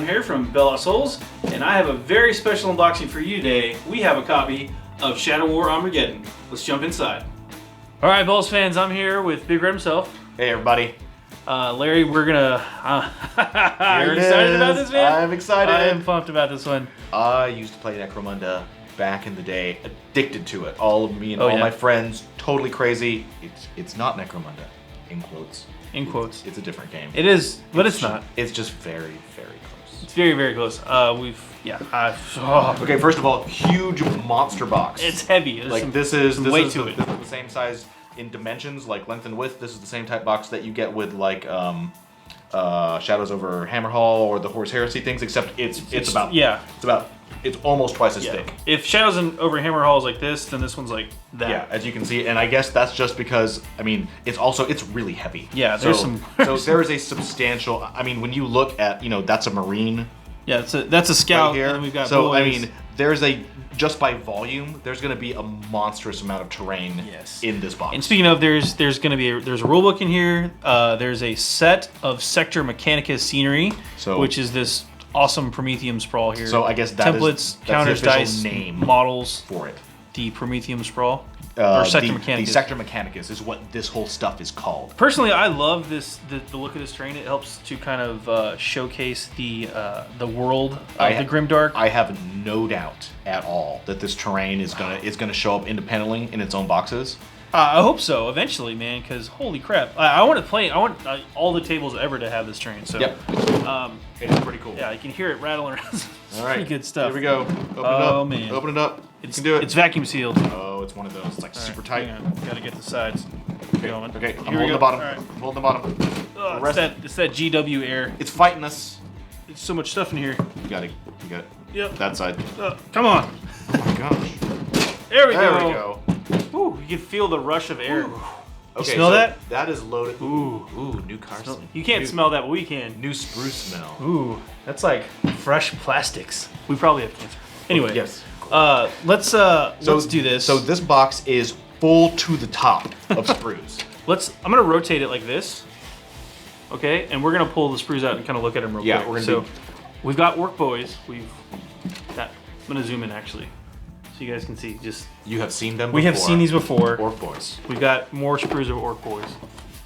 here from Bella Souls, and I have a very special unboxing for you today. We have a copy of Shadow War Armageddon. Let's jump inside. All right, Bulls fans, I'm here with Big Red himself. Hey, everybody. Larry, we're gonna... Are you excited about this, man? I'm excited. I'm pumped about this one. I used to play Necromunda back in the day, addicted to it. All of me and all my friends, totally crazy. It's not Necromunda, in quotes. In quotes. It's a different game. It is, but it's not. It's just very, very close. It's very, very close. Okay, first of all, huge monster box. it's heavy. There's Like this is weight to it. This is the same size in dimensions, like length and width. This is the same type box that you get with like Shadows over Hammerhall or the Horus Heresy things, except it's almost twice as thick. If Shadows over Hammerhall is like this, then this one's like that. Yeah, as you can see, and I guess that's just because it's really heavy. Yeah, there's so there is a substantial. I mean, when you look at that's a Marine. Yeah, that's a scout. Right here. And we've got so boys. I mean, there's just by volume, there's going to be a monstrous amount of terrain in this box. And speaking of, there's going to be there's a rule book in here. There's a set of Sector Mechanicus scenery, which is this awesome Prometheum sprawl here. So I guess templates, counters, the official dice, name models for it. The Prometheum sprawl. Or Sector Mechanicus. The Sector Mechanicus is what this whole stuff is called. Personally, I love the look of this terrain. It helps to kind of showcase the world of the Grimdark. I have no doubt at all that this terrain is gonna show up independently in its own boxes. I hope so eventually, man. Because holy crap, I want to play. I want all the tables ever to have this terrain. So it's pretty cool. Yeah, you can hear it rattling around. All right, pretty good stuff. Here we go. Open it up. Oh man, open it up. You can do it. It's vacuum sealed. Oh, it's one of those. It's like super tight. Gotta get the sides going. Okay, I'm holding the bottom. Right. I'm holding the bottom. It's that GW air. It's fighting us. There's so much stuff in here. You got it. Yep. That side. Come on. Oh my gosh. There we go. There we go. Ooh, you can feel the rush of air. Okay, you smell that? That is loaded. Ooh, new Carson. You can't smell that, but we can. New spruce smell. Ooh, that's like fresh plastics. We probably have cancer. Anyway, yes. Let's do this. So this box is full to the top of sprues. I'm gonna rotate it like this. Okay, and we're gonna pull the sprues out and kind of look at them real quick. We're gonna we've got Orc Boys. I'm gonna zoom in actually, so you guys can see. You have seen them. We have seen these before. Orc Boys. We've got more sprues of Orc Boys.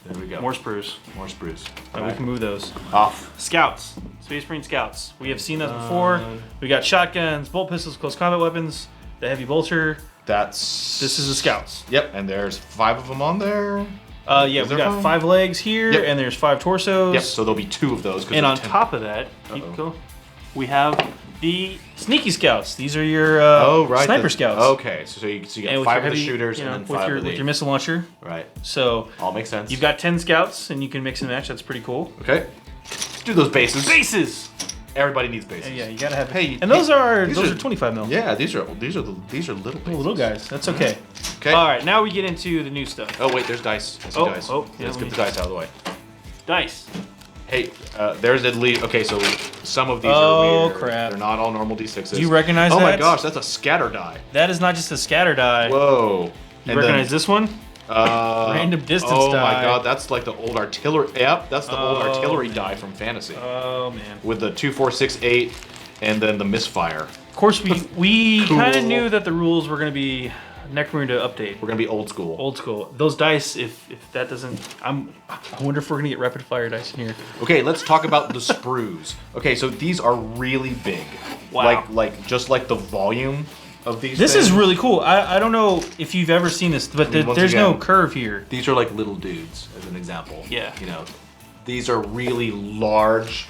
There we go. More sprues. More sprues. Right. We can move those. Off. Scouts. Space Marine Scouts. We have seen those before. We got shotguns, bolt pistols, close combat weapons, the heavy bolter. This is the Scouts. Yep, and there's 5 of them on there. Yeah, we got 5 legs here, and there's 5 torsos. Yep, so there'll be 2 of those. And on top of that, we have the Sneaky Scouts. These are your Sniper Scouts. Okay, so you get 5 of the shooters and then 5 with your missile launcher. Right. So all makes sense. You've got 10 Scouts, and you can mix and match. That's pretty cool. Okay. Let's do those bases. Bases. Everybody needs bases. Yeah, you gotta have. Hey, and those are 25 mil. Yeah, these are little bases. Little guys. That's okay. Okay. All right, now we get into the new stuff. Oh wait, there's dice. I see dice. Yeah, let's get the dice out of the way. Dice. Hey, there's at least so some of these are weird. Oh crap! They're not all normal D6s. Do you recognize that? Oh my gosh, that's a scatter die. That is not just a scatter die. Whoa! You recognize this one? Random distance die. Oh my god, that's like the old artillery. Yep, that's the old artillery die from Fantasy. Oh man. With the 2, 4, 6, 8, and then the misfire. Of course, we kind of knew that the rules were going to be Necromunda to update. We're gonna be old school. Old school. Those dice, if that doesn't, I wonder if we're gonna get rapid fire dice in here. Okay, let's talk about the sprues. Okay, so these are really big. Wow. Like just like the volume of these. This is really cool. I don't know if you've ever seen this, but there's no curve here. These are like little dudes, as an example. Yeah. These are really large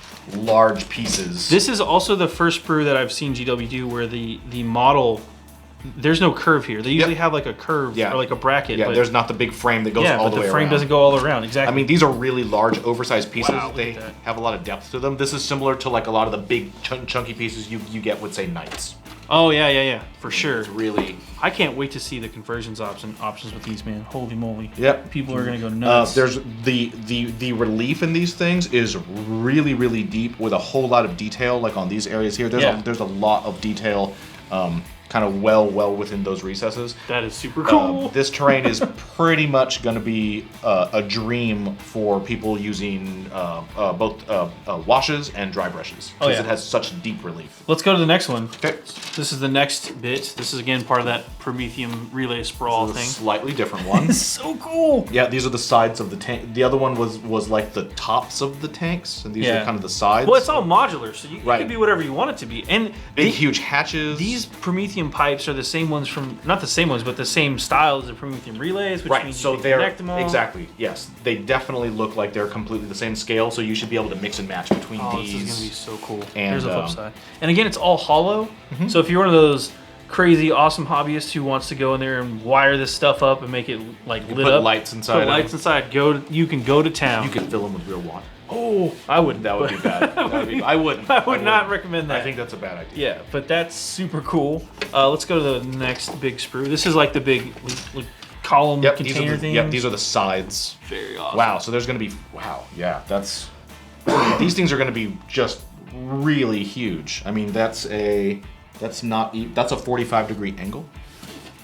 pieces. This is also the first sprue that I've seen GW do where the model. There's no curve here. They usually have like a curve or like a bracket. Yeah, but there's not the big frame that goes all the way around. Yeah, but the frame doesn't go all around. Exactly. I mean, these are really large, oversized pieces. Wow, they have a lot of depth to them. This is similar to like a lot of the big, chunky pieces you get with, say, Knights. Oh, yeah, for sure. It's really... I can't wait to see the conversions options with these, man. Holy moly. Yep. People are going to go nuts. There's the relief in these things is really, really deep with a whole lot of detail, like on these areas here. There's a lot of detail kind of well within those recesses. That is super cool. This terrain is pretty much going to be a dream for people using both washes and dry brushes, because it has such deep relief. Let's go to the next one. Okay. This is the next bit. This is again part of that Prometheum relay sprawl thing. Slightly different one. It's so cool. Yeah, these are the sides of the tank. The other one was like the tops of the tanks, and these are kind of the sides. Well, it's all modular, so it can be whatever you want it to be. And big, huge hatches. These Prometheum pipes are the same ones from, not the same ones, but the same style as the Prometheum relays, which means you can connect them all. Exactly, yes. They definitely look like they're completely the same scale, so you should be able to mix and match between these. This is going to be so cool. And, there's the flip side. And again, it's all hollow, so if you're one of those crazy, awesome hobbyist who wants to go in there and wire this stuff up and make it like lit up. Put lights inside. Put lights inside. You can go to town. You can fill them with real water. Oh, I wouldn't. That would be bad. I wouldn't. I would not recommend that. I think that's a bad idea. Yeah, but that's super cool. Let's go to the next big sprue. This is like the big column container thing. Yep, these are the sides. Very awesome. Wow, so there's going to be, yeah, that's, these things are going to be just really huge. I mean, that's a 45-degree angle.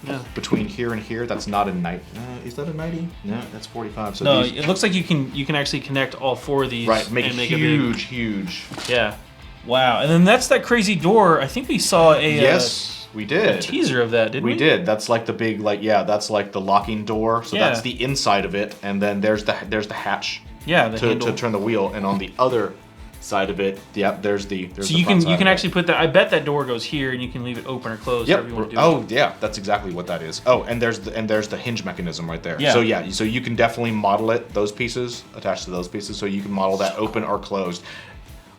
Yeah. Between here and here, that's not a 90. Is that a 90? No, that's 45. So no, it looks like you can actually connect all four of these. Right, make and make huge. Yeah. Wow, and then that's that crazy door. I think we saw a yes, we did a teaser of that, didn't we? We did. That's like the big that's like the locking door. So that's the inside of it, and then there's the hatch. Yeah, to turn the wheel, and on the other side of it, there's so the you front can side actually put that. I bet that door goes here, and you can leave it open or closed. Yep. Whatever you want to do. Oh yeah, that's exactly what that is. Oh, and there's the hinge mechanism right there. Yeah. So you can definitely model it, those pieces attached to those pieces, so you can model that open or closed.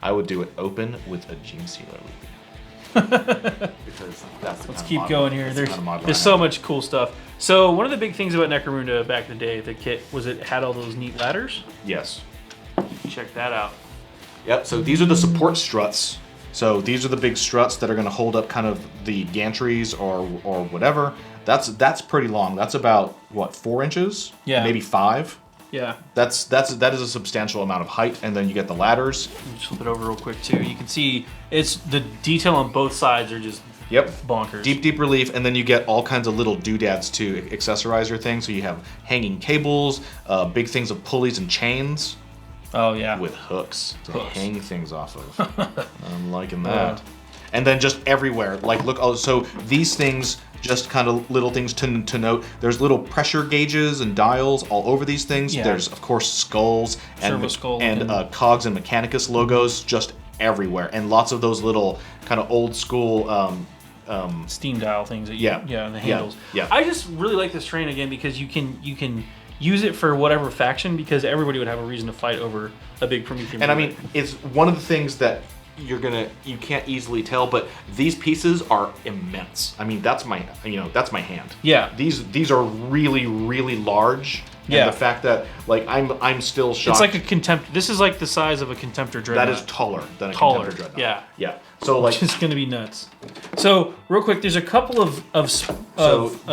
I would do it open with a gene sealer loop. Because that's Let's keep going here. There's so much cool stuff. So one of the big things about Necromunda back in the day, the kit, was it had all those neat ladders. Yes. Check that out. Yep, so these are the support struts. So these are the big struts that are going to hold up kind of the gantries or whatever. That's pretty long. That's about, what, 4 inches? Yeah. Maybe 5? Yeah. That is a substantial amount of height, and then you get the ladders. Just flip it over real quick too. You can see it's the detail on both sides are just bonkers. Deep relief, and then you get all kinds of little doodads to accessorize your thing. So you have hanging cables, big things of pulleys and chains. Oh yeah. With hooks to hang things off of. I'm liking that. And then just everywhere, like look. Oh, so these things, just kind of little things to note. There's little pressure gauges and dials all over these things. Yeah. There's of course skulls and Cogs and Mechanicus logos just everywhere, and lots of those little kind of old school. Steam dial things. The handles. Yeah. I just really like this train again because you can use it for whatever faction, because everybody would have a reason to fight over a big Prometheum. And I mean, it's one of the things that you can't easily tell, but these pieces are immense. I mean, that's my hand. Yeah. These are really, really large. Yeah. And the fact that I'm still shocked. It's like this is like the size of a Contemptor Dreadnought. That is taller than a Contemptor Dreadnought. Yeah. Yeah. So like, it's gonna be nuts. So real quick, there's a couple of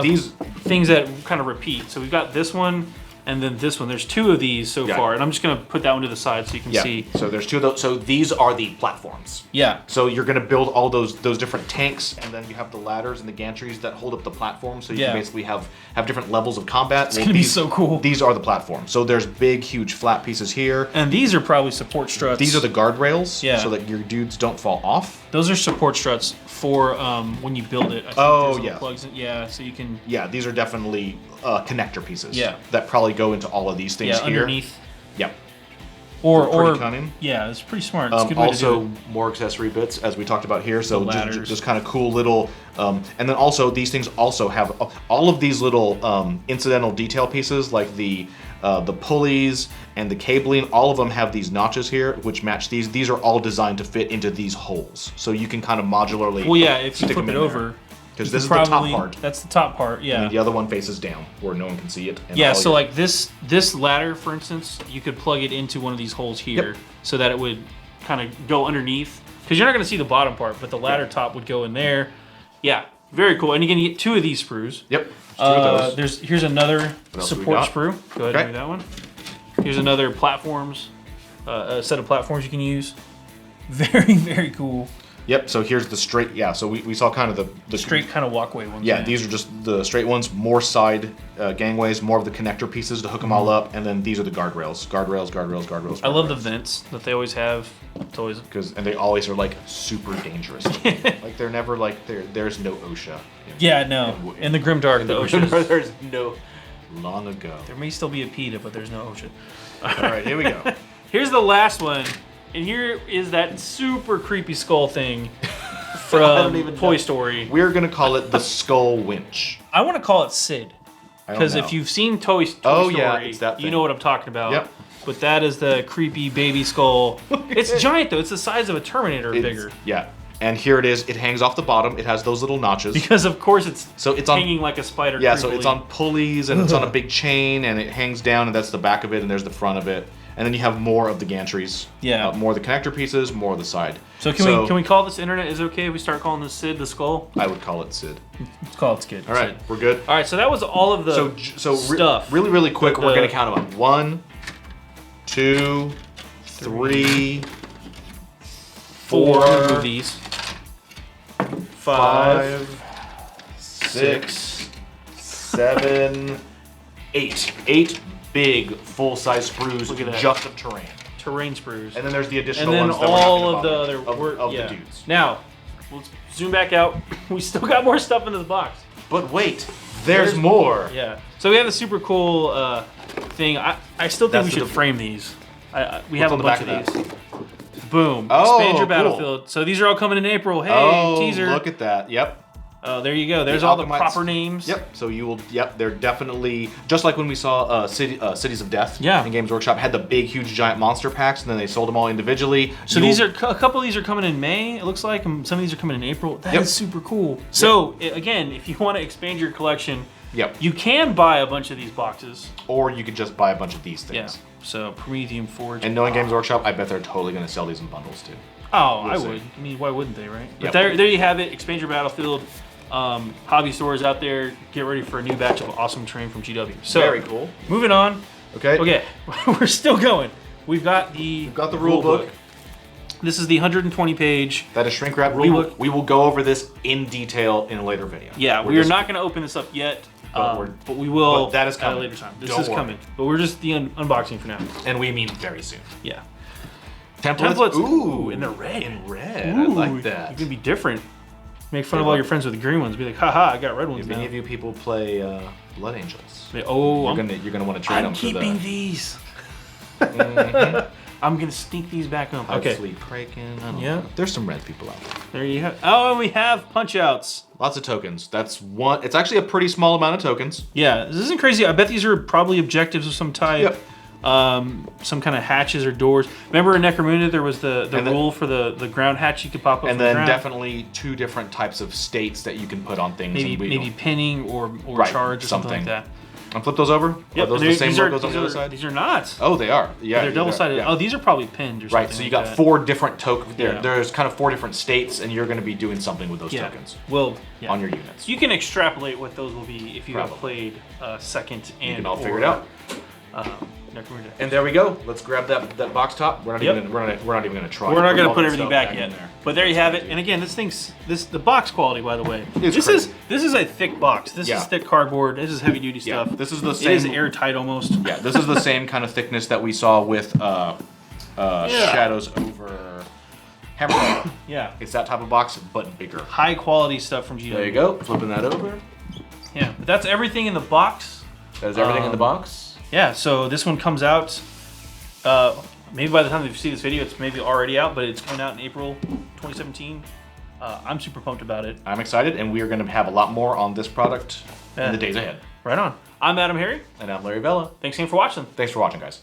these things that kind of repeat. So we've got this one, and then this one. There's 2 of these so far, and I'm just gonna put that one to the side so you can see. So there's 2 of those. So these are the platforms. Yeah. So you're gonna build all those different tanks, and then you have the ladders and the gantries that hold up the platform. So you can basically have different levels of combat. It's gonna be so cool. These are the platforms. So there's big, huge flat pieces here. And these are probably support struts. These are the guardrails. Yeah. So that your dudes don't fall off. Those are support struts for when you build it. I think there's plugs in. Yeah. So you can. Yeah. These are definitely connector pieces. Yeah. That probably go into all of these things here. Underneath. Yep. Or cunning. Yeah, it's pretty smart. It's a good way also, to do it. more accessory bits, as we talked about here. So ladders. just kind of cool little, and then also these things also have all of these little incidental detail pieces, like the pulleys and the cabling. All of them have these notches here, which match these. These are all designed to fit into these holes, so you can kind of modularly. Well, yeah, if you flip it over. Because this is the top part. That's the top part, yeah. And the other one faces down, where no one can see it. Yeah, so like this ladder, for instance, you could plug it into one of these holes here, so that it would kind of go underneath. Because you're not going to see the bottom part, but the ladder top would go in there. Yeah, very cool. And you're going to get 2 of these sprues. Yep, 2 of those. Here's another support sprue. Go ahead and do that one. Here's another platforms, a set of platforms you can use. Very, very cool. Yep. So here's the straight. Yeah. So we saw kind of the Straight kind of walkway ones. Yeah, these are just the straight ones. More side gangways, more of the connector pieces to hook them all up, and then these are the guardrails. Guardrails. I love the vents that they always have. It's always and they always are like super dangerous. Like they're never like there's no OSHA. In the Grimdark, the ocean. There's no. Long ago. There may still be a PETA, but there's no ocean. All right, here we go. Here's the last one, and here is that super creepy skull thing from Toy Story. We're gonna call it the Skull Winch. I want to call it Sid, because if you've seen Toy Story, it's that you thing. know what I'm talking about. Yep. But that is the creepy baby skull. It's giant though. It's the size of a Terminator, or bigger. Yeah. And here it is. It hangs off the bottom. It has those little notches. Because of course it's on, hanging like a spider. Yeah, creepily. so it's on pulleys and it's on a big chain and it hangs down and that's the back of it and there's the front of it. And then you have more of the gantries. Yeah. More of the connector pieces, more of the side. So can we call this internet? Is it okay if we start calling this Sid the skull? I would call it Sid. Let's call it Skid. All right, we're good. All right, so that was all of the stuff. Really quick, we're gonna count them up. 1, 2, 3, 4 movies. 5, 6, 7, 8. 8 big full-size sprues Look at that. just of terrain. Terrain sprues. And then there's the additional and then ones that all of the we're not other gonna bother of the dudes. Now, let's zoom back out. We still got more stuff in this box. But wait, there's more. Yeah. So we have a super cool thing. I still think That's we should the- frame these. We have a on the bunch back of of these. Boom. Oh, Expand your cool. battlefield. So these are all coming in April. Hey, Oh, teaser. look at that. Yep. Oh, there you go. There's The all the Alchemites. proper names. Yep. So you will. Yep. They're definitely just like when we saw Cities of Death. Yeah. In Games Workshop had the big, huge, giant monster packs, and then they sold them all individually. So these are a couple of these are coming in May. It looks like, and some of these are coming in April. That is Yep. super cool. So again, if you want to expand your collection, Yep. you can buy a bunch of these boxes. Or you could just buy a bunch of these Yeah. things. So Prometheum Forge. And knowing Games Workshop, I bet they're totally going to sell these in bundles too. Oh, We'll I see. would. I mean, why wouldn't they, right? Yep. But there you have it. Expand your battlefield. Hobby stores out there. Get ready for a new batch of awesome terrain from GW. So Very cool. Moving on. Okay. Okay, we're still going. We've got the rule book. This is the 120 page. That is shrink wrap. Rule book. We will go over this in detail in a later video. Yeah, we are not going to open this up yet, But but we will but that is at coming. a later time. This Don't is worry. coming, but we're just the unboxing for now. And we mean very soon. Yeah. Templates. Ooh, and they're red. In red. I Ooh, like that. You can be different. Make fun of all your friends with the green ones. Be like, haha, I got red ones If now. any of you people play Blood Angels, You're you're gonna want to trade I'm them for keeping the these. I'm gonna sneak these back home. Okay, Huxley Kraken. I don't Yeah. know. There's some red people out there. there you have. Oh, and we have punch outs. Lots of tokens. That's one. It's actually a pretty small amount of tokens. Yeah, this isn't crazy. I bet these are probably objectives of some type. Yep. Some kind of hatches or doors. Remember in Necromunda there was the And rule for the ground hatch you could pop up And from the then ground. definitely 2 different types of states that you can put on things. and we maybe pinning or Right, charge or something like something. that. And flip those over. Yep, Are those and the same these are- logos on the these other are- side? These are not. Oh, they are. Yeah, They're double-sided. yeah. Oh, these are probably pinned or something. Right, so you like got that. 4 different tokens. Yeah. There's kind of 4 different states, and you're going to be doing something with those Yeah. tokens Well, yeah. on your units. You can extrapolate what those will be if you have Probably. played second and You can all or, figure it out. Necromunda. And there we go. Let's grab that box top. We're not Yep. even we're not even going to try. We're not Put going to all put that everything stuff back in yet. there. But there you have it. And again, the box quality, by the way. It's this crazy. is a thick box. This Yeah. is thick cardboard. This is heavy duty Yeah, stuff. this is the It is same- airtight almost. Yeah, this is the same kind of thickness that we saw with Shadows over Hammerfall. Yeah. It's that type of box, but bigger. High quality stuff from GW. There you go. Flipping that over. Yeah. But that's everything in the box. That is everything in the box. Yeah, so this one comes out, maybe by the time you see this video, it's maybe already out, but it's coming out in April 2017. I'm super pumped about it. I'm excited, and we are going to have a lot more on this product Yeah. in the days ahead. Right on. I'm Adam Harry. And I'm Larry Vella. Thanks again for watching. Thanks for watching, guys.